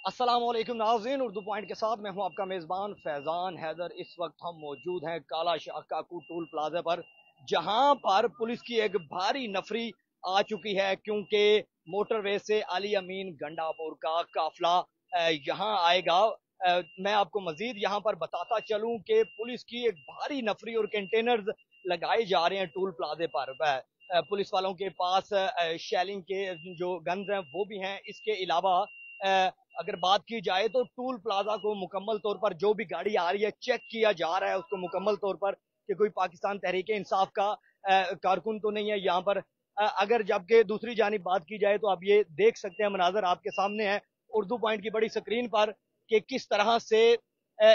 अस्सलाम वालेकुम नाज़रीन, उर्दू पॉइंट के साथ मैं हूं आपका मेज़बान फैज़ान हैदर। इस वक्त हम मौजूद हैं काला शाह काकू टोल प्लाजा पर, जहां पर पुलिस की एक भारी नफरी आ चुकी है, क्योंकि मोटरवे से अली अमीन गंडापुर का काफिला यहां आएगा। मैं आपको मजीद यहां पर बताता चलूं कि पुलिस की एक भारी नफरी और कंटेनर्स लगाए जा रहे हैं टोल प्लाजे पर। पुलिस वालों के पास शेलिंग के जो गन्स हैं वो भी हैं। इसके अलावा अगर बात की जाए तो टूल प्लाजा को मुकम्मल तौर पर जो भी गाड़ी आ रही है चेक किया जा रहा है उसको मुकम्मल तौर पर, कि कोई पाकिस्तान तहरीक इंसाफ का कारकुन तो नहीं है यहाँ पर। अगर जबकि दूसरी जानिब बात की जाए तो आप ये देख सकते हैं, मनाजर आपके सामने है उर्दू पॉइंट की बड़ी स्क्रीन पर, कि किस तरह से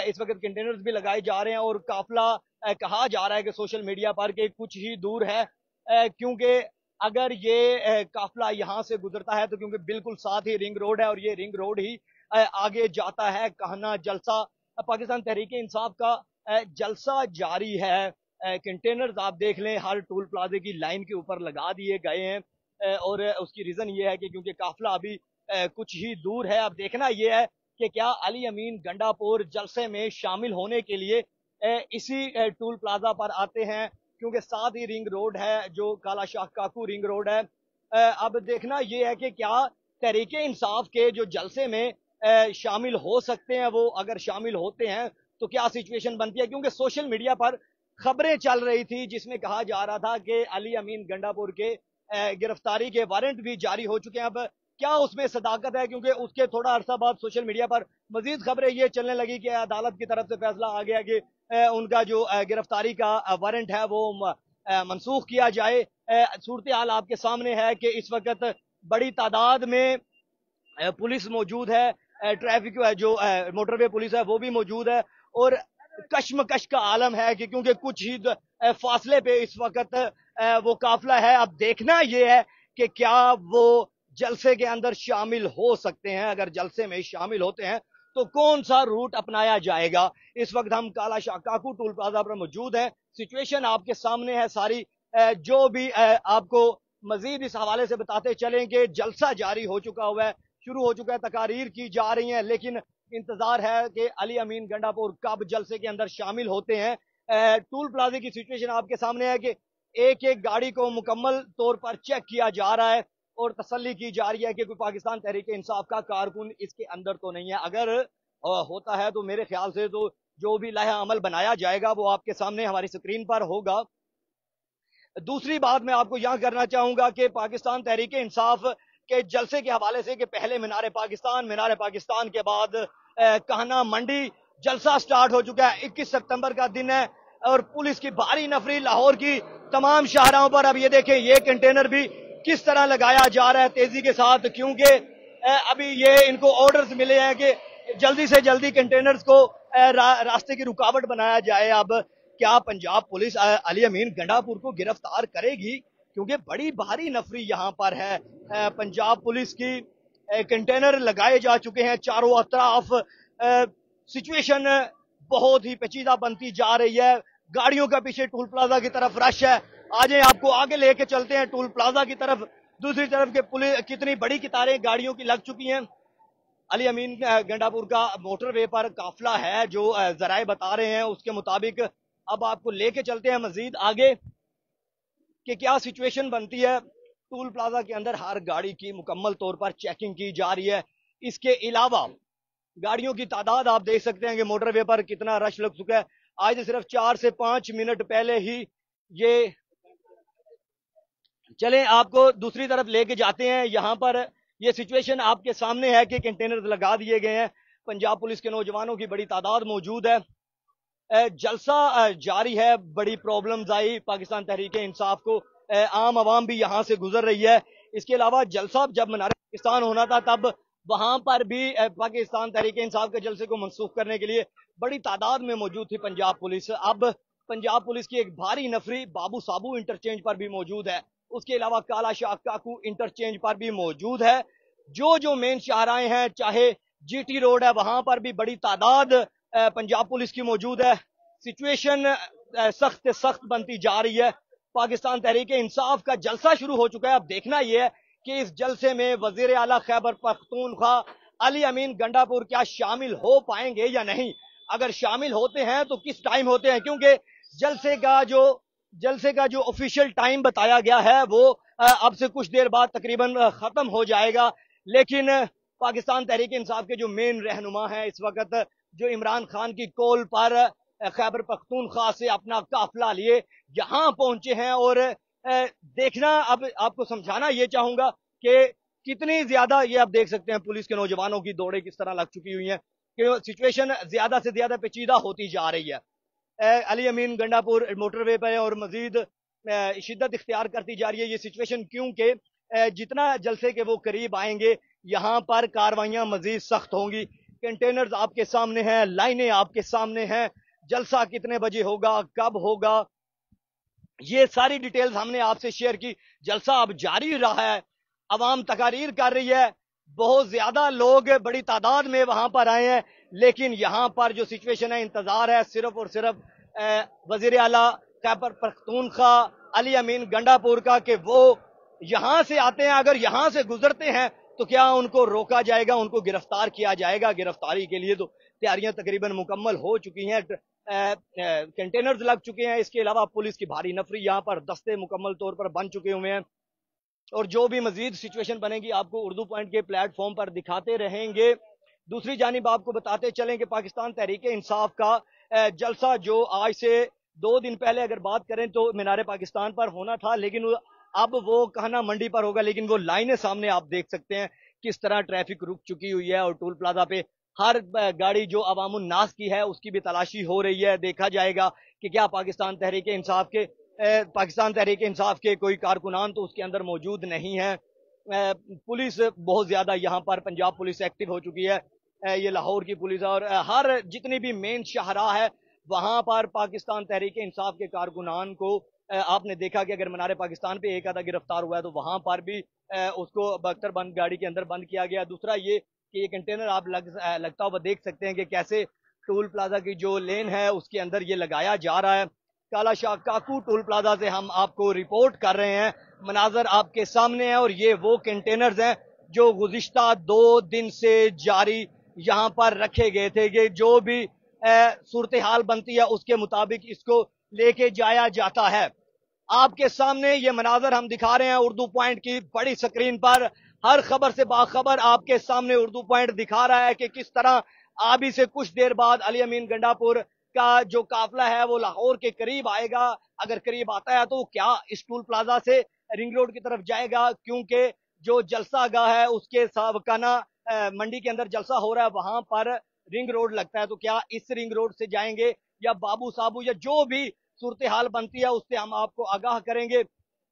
इस वक्त कंटेनर्स भी लगाए जा रहे हैं और काफिला कहा जा रहा है कि सोशल मीडिया पर कि कुछ ही दूर है, क्योंकि अगर ये काफिला यहाँ से गुजरता है तो क्योंकि बिल्कुल साथ ही रिंग रोड है और ये रिंग रोड ही आगे जाता है कहना जलसा। पाकिस्तान तहरीक इंसाफ का जलसा जारी है। कंटेनर्स आप देख लें हर टोल प्लाजे की लाइन के ऊपर लगा दिए गए हैं, और उसकी रीजन ये है कि क्योंकि काफिला अभी कुछ ही दूर है। अब देखना यह है कि क्या अली अमीन गंडापुर जलसे में शामिल होने के लिए इसी टोल प्लाजा पर आते हैं, क्योंकि साथ ही रिंग रोड है जो काला शाह काकू रिंग रोड है। अब देखना यह है कि क्या तहरीक इंसाफ के जो जलसे में शामिल हो सकते हैं, वो अगर शामिल होते हैं तो क्या सिचुएशन बनती है, क्योंकि सोशल मीडिया पर खबरें चल रही थी जिसमें कहा जा रहा था कि अली अमीन गंडापुर के गिरफ्तारी के वारंट भी जारी हो चुके हैं। अब क्या उसमें सदाकत है, क्योंकि उसके थोड़ा अरसा बाद सोशल मीडिया पर मजीद खबरें ये चलने लगी कि अदालत की तरफ से फैसला आ गया कि उनका जो गिरफ्तारी का वारंट है वो मनसूख किया जाए। सूरत हाल आपके सामने है कि इस वक्त बड़ी तादाद में पुलिस मौजूद है, ट्रैफिक जो मोटरवे पुलिस है वो भी मौजूद है, और कश्मकश का आलम है कि क्योंकि कुछ ही फासले पे इस वक्त वो काफिला है। अब देखना ये है कि क्या वो जलसे के अंदर शामिल हो सकते हैं। अगर जलसे में शामिल होते हैं तो कौन सा रूट अपनाया जाएगा। इस वक्त हम काला शाह काकू टोल प्लाजा पर मौजूद हैं। सिचुएशन आपके सामने है सारी, जो भी आपको मजीद इस हवाले से बताते चलें कि जलसा जारी हो चुका हुआ है, शुरू हो चुका है, तकारीर की जा रही हैं, लेकिन इंतजार है कि अली अमीन गंडापुर कब जलसे के अंदर शामिल होते हैं। टोल प्लाजे की सिचुएशन आपके सामने है कि एक एक गाड़ी को मुकम्मल तौर पर चेक किया जा रहा है और तसल्ली की जा रही है कि कोई पाकिस्तान तहरीक इंसाफ का कारकुन इसके अंदर तो नहीं है। अगर होता है तो मेरे ख्याल से तो जो भी लाहा अमल बनाया जाएगा वो आपके सामने हमारी स्क्रीन पर होगा। दूसरी बात मैं आपको यहां करना चाहूंगा कि पाकिस्तान तहरीक इंसाफ के जलसे के हवाले से कि पहले मीनार पाकिस्तान के बाद कहना मंडी जलसा स्टार्ट हो चुका है। 21 सितंबर का दिन है और पुलिस की भारी नफरी लाहौर की तमाम शाहराहों पर, अब ये देखें ये कंटेनर भी किस तरह लगाया जा रहा है तेजी के साथ, क्योंकि अभी ये इनको ऑर्डर्स मिले हैं कि जल्दी से जल्दी कंटेनर्स को रास्ते की रुकावट बनाया जाए। अब क्या पंजाब पुलिस अली अमीन गंडापुर को गिरफ्तार करेगी, क्योंकि बड़ी भारी नफरी यहां पर है। पंजाब पुलिस की कंटेनर लगाए जा चुके हैं चारों अतराफ। सिचुएशन बहुत ही पेचीदा बनती जा रही है। गाड़ियों का पीछे टोल प्लाजा की तरफ रश है। आज आपको आगे लेके चलते हैं टोल प्लाजा की तरफ। दूसरी तरफ के पुलिस कितनी बड़ी कतारें गाड़ियों की लग चुकी हैं। अली अमीन गंडापुर का मोटरवे पर काफिला है जो जराए बता रहे हैं उसके मुताबिक। अब आपको लेके चलते हैं मजीद आगे कि क्या सिचुएशन बनती है। टोल प्लाजा के अंदर हर गाड़ी की मुकम्मल तौर पर चेकिंग की जा रही है। इसके अलावा गाड़ियों की तादाद आप देख सकते हैं कि मोटरवे पर कितना रश लग चुका है। आज सिर्फ 4 से 5 मिनट पहले ही ये, चलें आपको दूसरी तरफ लेके जाते हैं। यहां पर ये सिचुएशन आपके सामने है कि कंटेनर लगा दिए गए हैं। पंजाब पुलिस के नौजवानों की बड़ी तादाद मौजूद है। जलसा जारी है। बड़ी प्रॉब्लम्स आई पाकिस्तान तहरीक इंसाफ को, आम आवाम भी यहां से गुजर रही है। इसके अलावा जलसा जब मीनार पाकिस्तान होना था तब वहां पर भी पाकिस्तान तहरीक इंसाफ के जलसे को मनसूख करने के लिए बड़ी तादाद में मौजूद थी पंजाब पुलिस। अब पंजाब पुलिस की एक भारी नफरी बाबू साबू इंटरचेंज पर भी मौजूद है। उसके अलावा काला शाह काकू इंटरचेंज पर भी मौजूद है। जो मेन शाहराएं हैं, चाहे जीटी रोड है, वहां पर भी बड़ी तादाद पंजाब पुलिस की मौजूद है। सिचुएशन सख्त सख्त बनती जा रही है। पाकिस्तान तहरीक इंसाफ का जलसा शुरू हो चुका है। अब देखना यह है कि इस जलसे में वजीर आला खैबर पख्तूनख्वा अली अमीन गंडापुर क्या शामिल हो पाएंगे या नहीं। अगर शामिल होते हैं तो किस टाइम होते हैं, क्योंकि जलसे का जो जलसे का जो ऑफिशियल टाइम बताया गया है वो अब से कुछ देर बाद तकरीबन खत्म हो जाएगा। लेकिन पाकिस्तान तहरीक इंसाफ के जो मेन रहनुमा है इस वक्त, जो इमरान खान की कॉल पर खैबर पख्तूनख्वा से अपना काफिला लिए यहां पहुंचे हैं। और देखना, अब आपको समझाना ये चाहूंगा कि कितनी ज्यादा, ये आप देख सकते हैं पुलिस के नौजवानों की दौड़े किस तरह लग चुकी हुई हैं कि सिचुएशन ज्यादा से ज्यादा पेचीदा होती जा रही है। अली अमीन गंडापुर मोटरवे पर और मजीद शिद्दत इख्तियार करती जा रही है ये सिचुएशन, क्योंकि जितना जलसे के वो करीब आएंगे यहाँ पर कार्रवाइयां मजीद सख्त होंगी। कंटेनर्स आपके सामने हैं, लाइनें आपके सामने हैं, जलसा कितने बजे होगा, कब होगा, ये सारी डिटेल्स हमने आपसे शेयर की। जलसा अब जारी रहा है, अवाम तकारीर कर रही है, बहुत ज्यादा लोग बड़ी तादाद में वहां पर आए हैं। लेकिन यहां पर जो सिचुएशन है, इंतजार है सिर्फ और सिर्फ वजीर आला खैबर पख्तूनख्वा अली अमीन गंडापुर का कि वो यहां से आते हैं, अगर यहां से गुजरते हैं तो क्या उनको रोका जाएगा, उनको गिरफ्तार किया जाएगा। गिरफ्तारी के लिए तो तैयारियां तकरीबन मुकम्मल हो चुकी हैं, कंटेनर्स लग चुके हैं। इसके अलावा पुलिस की भारी नफरी यहाँ पर दस्ते मुकम्मल तौर पर बन चुके हुए हैं। और जो भी मजीद सिचुएशन बनेगी आपको उर्दू पॉइंट के प्लेटफॉर्म पर दिखाते रहेंगे। दूसरी जानिब आपको बताते चलें कि पाकिस्तान तहरीक इंसाफ का जलसा जो आज से 2 दिन पहले अगर बात करें तो मीनार पाकिस्तान पर होना था, लेकिन अब वो कहना मंडी पर होगा। लेकिन वो लाइनें सामने आप देख सकते हैं किस तरह ट्रैफिक रुक चुकी हुई है और टोल प्लाजा पे हर गाड़ी जो अवामुन नास की है उसकी भी तलाशी हो रही है। देखा जाएगा कि क्या पाकिस्तान तहरीक इंसाफ के कोई कारकुनान तो उसके अंदर मौजूद नहीं है। पुलिस बहुत ज्यादा यहाँ पर, पंजाब पुलिस एक्टिव हो चुकी है, ये लाहौर की पुलिस और हर जितनी भी मेन शाहराह है वहां पर पाकिस्तान तहरीक इंसाफ के कारकुनान को आपने देखा कि अगर मीनार पाकिस्तान पे एक आधा गिरफ्तार हुआ है तो वहां पर भी उसको बख्तर बंद गाड़ी के अंदर बंद किया गया। दूसरा ये कि ये कंटेनर आप लगता हुआ देख सकते हैं कि कैसे टोल प्लाजा की जो लेन है उसके अंदर ये लगाया जा रहा है। काला शाह काकू टोल प्लाजा से हम आपको रिपोर्ट कर रहे हैं, मनाजर आपके सामने है। और ये वो कंटेनर्स हैं जो गुज़िश्ता 2 दिन से जारी यहाँ पर रखे गए थे कि जो भी सूरत हाल बनती है उसके मुताबिक इसको लेके जाया जाता है। आपके सामने ये मनाजर हम दिखा रहे हैं उर्दू पॉइंट की बड़ी स्क्रीन पर, हर खबर से बाखबर आपके सामने उर्दू पॉइंट दिखा रहा है कि किस तरह अभी से कुछ देर बाद अली अमीन गंडापुर का जो काफिला है वो लाहौर के करीब आएगा। अगर करीब आता है तो क्या इस टोल प्लाजा से रिंग रोड की तरफ जाएगा, क्योंकि जो जलसा गाह है उसके साबकाना मंडी के अंदर जलसा हो रहा है वहां पर रिंग रोड लगता है। तो क्या इस रिंग रोड से जाएंगे या बाबू साबू या जो भी सूरत हाल बनती है उससे हम आपको आगाह करेंगे।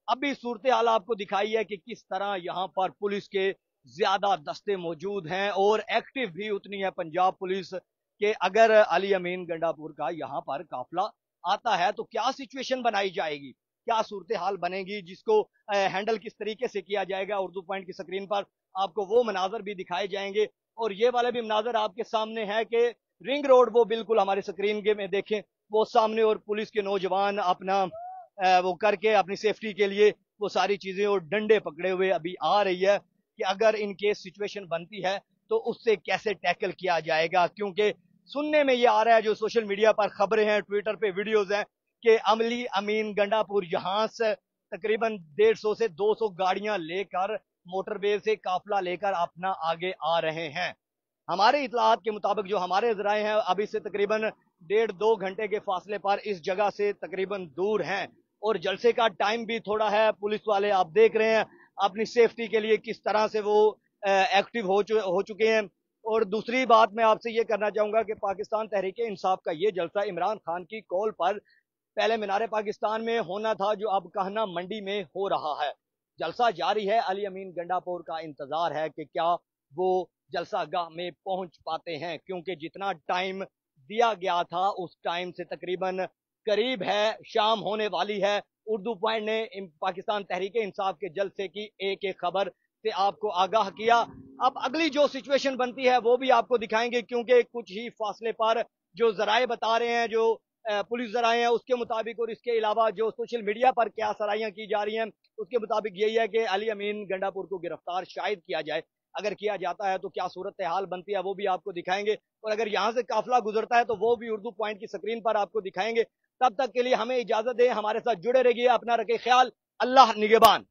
अभी सूरत हाल आपको दिखाई है कि किस तरह यहाँ पर पुलिस के ज्यादा दस्ते मौजूद हैं और एक्टिव भी उतनी है पंजाब पुलिस के अगर अली अमीन गंडापुर का यहाँ पर काफिला आता है तो क्या सिचुएशन बनाई जाएगी, क्या सूरत हाल बनेगी, जिसको हैंडल किस तरीके से किया जाएगा। उर्दू पॉइंट की स्क्रीन पर आपको वो मनाजर भी दिखाए जाएंगे और ये वाले भी मनाजर आपके सामने है कि रिंग रोड वो बिल्कुल हमारे स्क्रीन के में देखें वो सामने, और पुलिस के नौजवान अपना वो करके अपनी सेफ्टी के लिए वो सारी चीजें और डंडे पकड़े हुए अभी आ रही है कि अगर इन केस सिचुएशन बनती है तो उससे कैसे टैकल किया जाएगा। क्योंकि सुनने में ये आ रहा है, जो सोशल मीडिया पर खबरें हैं, ट्विटर पे वीडियोस हैं कि अमली अमीन गंडापुर यहां से तकरीबन 150 से 200 गाड़ियां लेकर मोटरवे से काफिला लेकर अपना आगे आ रहे हैं। हमारे इतलात के मुताबिक जो हमारे जराए हैं अभी से तकरीबन 1.5-2 घंटे के फासले पर इस जगह से तकरीबन दूर हैं और जलसे का टाइम भी थोड़ा है। पुलिस वाले आप देख रहे हैं अपनी सेफ्टी के लिए किस तरह से वो एक्टिव हो चुके हैं। और दूसरी बात मैं आपसे ये करना चाहूंगा कि पाकिस्तान तहरीक इंसाफ का ये जलसा इमरान खान की कॉल पर पहले मीनार पाकिस्तान में होना था, जो अब कहना मंडी में हो रहा है। जलसा जारी है, अली अमीन गंडापुर का इंतजार है कि क्या वो जलसा गाह में पहुंच पाते हैं, क्योंकि जितना टाइम दिया गया था उस टाइम से तकरीबन करीब है, शाम होने वाली है। उर्दू पॉइंट ने पाकिस्तान तहरीक इंसाफ के जलसे की एक एक खबर से आपको आगाह किया। अब अगली जो सिचुएशन बनती है वो भी आपको दिखाएंगे, क्योंकि कुछ ही फासले पर जो जराए बता रहे हैं, जो पुलिस जराए हैं उसके मुताबिक, और इसके अलावा जो सोशल मीडिया पर क्या सराहियां की जा रही हैं उसके मुताबिक यही है कि अली अमीन गंडापुर को गिरफ्तार शायद किया जाए। अगर किया जाता है तो क्या सूरत हाल बनती है वो भी आपको दिखाएंगे, और अगर यहाँ से काफिला गुजरता है तो वो भी उर्दू पॉइंट की स्क्रीन पर आपको दिखाएंगे। तब तक के लिए हमें इजाजत दें, हमारे साथ जुड़े रहिए, अपना रखे ख्याल, अल्लाह निगहबान।